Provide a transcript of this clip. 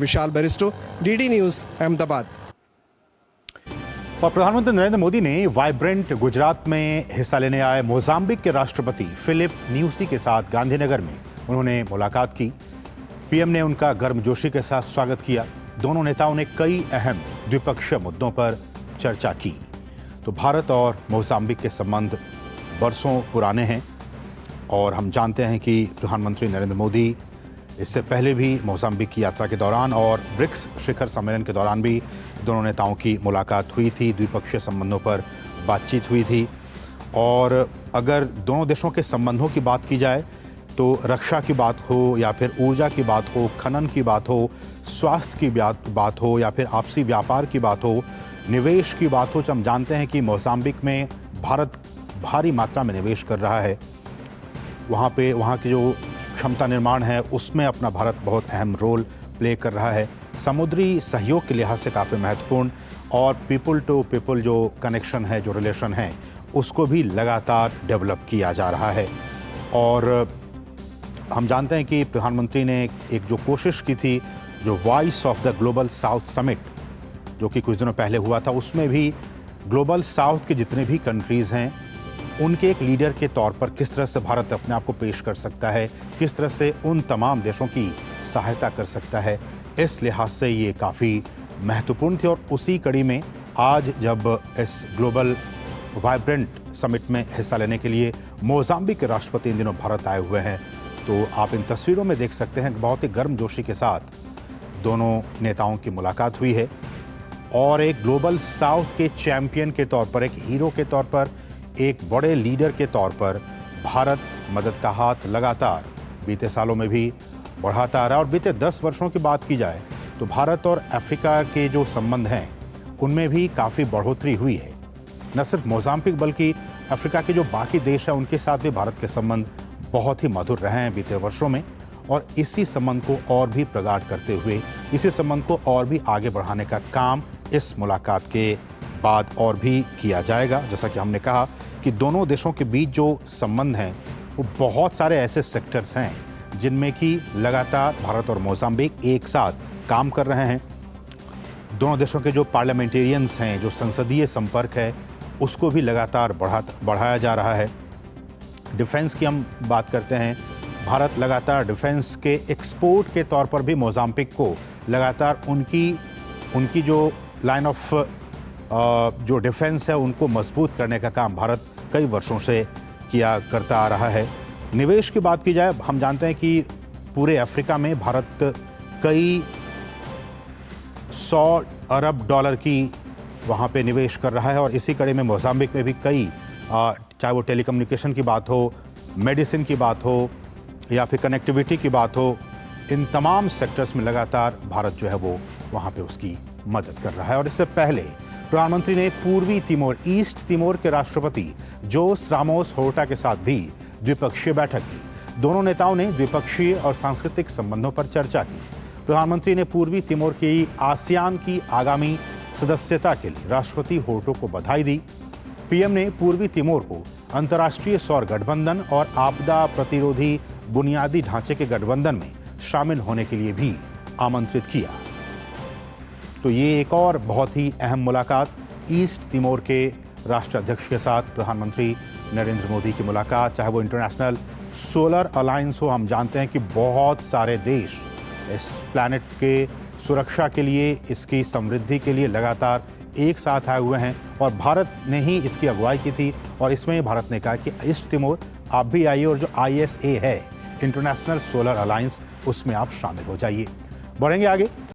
विशाल Bairstow, DD news, Ahmedabad. और प्रधानमंत्री नरेंद्र मोदी ने वाइब्रेंट गुजरात में हिस्सा लेने आए मोजाम्बिक के राष्ट्रपति फिलिप न्यूसी के साथ गांधीनगर में उन्होंने मुलाकात की। पीएम ने उनका गर्मजोशी के साथ स्वागत किया। दोनों नेताओं ने कई अहम द्विपक्षीय मुद्दों पर चर्चा की। तो भारत और मोजाम्बिक के संबंध बरसों पुराने हैं और हम जानते हैं कि प्रधानमंत्री नरेंद्र मोदी इससे पहले भी मोजाम्बिक की यात्रा के दौरान और ब्रिक्स शिखर सम्मेलन के दौरान भी दोनों नेताओं की मुलाकात हुई थी, द्विपक्षीय संबंधों पर बातचीत हुई थी। और अगर दोनों देशों के संबंधों की बात की जाए तो रक्षा की बात हो या फिर ऊर्जा की बात हो, खनन की बात हो, स्वास्थ्य की बात हो या फिर आपसी व्यापार की बात हो, निवेश की बात हो, तो हम जानते हैं कि मोजाम्बिक में भारत भारी मात्रा में निवेश कर रहा है। वहाँ की जो क्षमता निर्माण है उसमें अपना भारत बहुत अहम रोल प्ले कर रहा है। समुद्री सहयोग के लिहाज से काफ़ी महत्वपूर्ण और पीपल टू पीपल जो कनेक्शन है, जो रिलेशन है, उसको भी लगातार डेवलप किया जा रहा है। और हम जानते हैं कि प्रधानमंत्री ने एक जो कोशिश की थी, जो voice of the global south summit जो कि कुछ दिनों पहले हुआ था, उसमें भी ग्लोबल साउथ के जितने भी कंट्रीज़ हैं उनके एक लीडर के तौर पर किस तरह से भारत अपने आप को पेश कर सकता है, किस तरह से उन तमाम देशों की सहायता कर सकता है, इस लिहाज से ये काफ़ी महत्वपूर्ण थी। और उसी कड़ी में आज जब इस ग्लोबल वाइब्रेंट समिट में हिस्सा लेने के लिए मोजाम्बिक के राष्ट्रपति इन दिनों भारत आए हुए हैं, तो आप इन तस्वीरों में देख सकते हैं बहुत ही गर्मजोशी के साथ दोनों नेताओं की मुलाकात हुई है। और एक ग्लोबल साउथ के चैंपियन के तौर पर, एक हीरो के तौर पर, एक बड़े लीडर के तौर पर भारत मदद का हाथ लगातार बीते सालों में भी बढ़ाता आ रहा है। और बीते 10 वर्षों की बात की जाए तो भारत और अफ्रीका के जो संबंध हैं उनमें भी काफ़ी बढ़ोतरी हुई है। न सिर्फ मोजाम्बिक बल्कि अफ्रीका के जो बाकी देश हैं उनके साथ भी भारत के संबंध बहुत ही मधुर रहे हैं बीते वर्षों में। और इसी संबंध को और भी प्रगाढ़ करते हुए, इसी संबंध को और भी आगे बढ़ाने का काम इस मुलाकात के बाद और भी किया जाएगा। जैसा कि हमने कहा कि दोनों देशों के बीच जो संबंध हैं वो बहुत सारे ऐसे सेक्टर्स हैं जिनमें कि लगातार भारत और मोजाम्बिक एक साथ काम कर रहे हैं। दोनों देशों के जो पार्लियामेंटेरियंस हैं, जो संसदीय संपर्क है, उसको भी लगातार बढ़ाया जा रहा है। डिफेंस की हम बात करते हैं, भारत लगातार डिफेंस के एक्सपोर्ट के तौर पर भी मोजाम्बिक को लगातार उनकी जो लाइन ऑफ जो डिफेंस है उनको मजबूत करने का काम भारत कई वर्षों से किया करता आ रहा है। निवेश की बात की जाए, हम जानते हैं कि पूरे अफ्रीका में भारत कई 100 अरब डॉलर की वहाँ पे निवेश कर रहा है। और इसी कड़ी में मोजाम्बिक में भी कई, चाहे वो टेलीकम्युनिकेशन की बात हो, मेडिसिन की बात हो या फिर कनेक्टिविटी की बात हो, इन तमाम सेक्टर्स में लगातार भारत जो है वो वहाँ पे उसकी मदद कर रहा है। और इससे पहले प्रधानमंत्री ने पूर्वी तिमोर, ईस्ट तिमोर के राष्ट्रपति जोस रामोस होर्टा के साथ भी द्विपक्षीय बैठक की। दोनों नेताओं ने द्विपक्षीय और सांस्कृतिक संबंधों पर चर्चा की। प्रधानमंत्री ने पूर्वी तिमोर की आसियान की आगामी सदस्यता के लिए राष्ट्रपति होर्टो को बधाई दी। पीएम ने पूर्वी तिमोर को अंतर्राष्ट्रीय सौर गठबंधन और आपदा प्रतिरोधी बुनियादी ढांचे के गठबंधन में शामिल होने के लिए भी आमंत्रित किया। तो ये एक और बहुत ही अहम मुलाकात, ईस्ट तिमोर के राष्ट्राध्यक्ष के साथ प्रधानमंत्री नरेंद्र मोदी की मुलाकात, चाहे वो इंटरनेशनल सोलर अलायंस हो। हम जानते हैं कि बहुत सारे देश इस प्लैनेट के सुरक्षा के लिए, इसकी समृद्धि के लिए लगातार एक साथ आए हुए हैं और भारत ने ही इसकी अगुवाई की थी। और इसमें भारत ने कहा कि ईस्ट तिमोर आप भी आइए और जो ISA है, इंटरनेशनल सोलर अलायंस, उसमें आप शामिल हो जाइए। बढ़ेंगे आगे।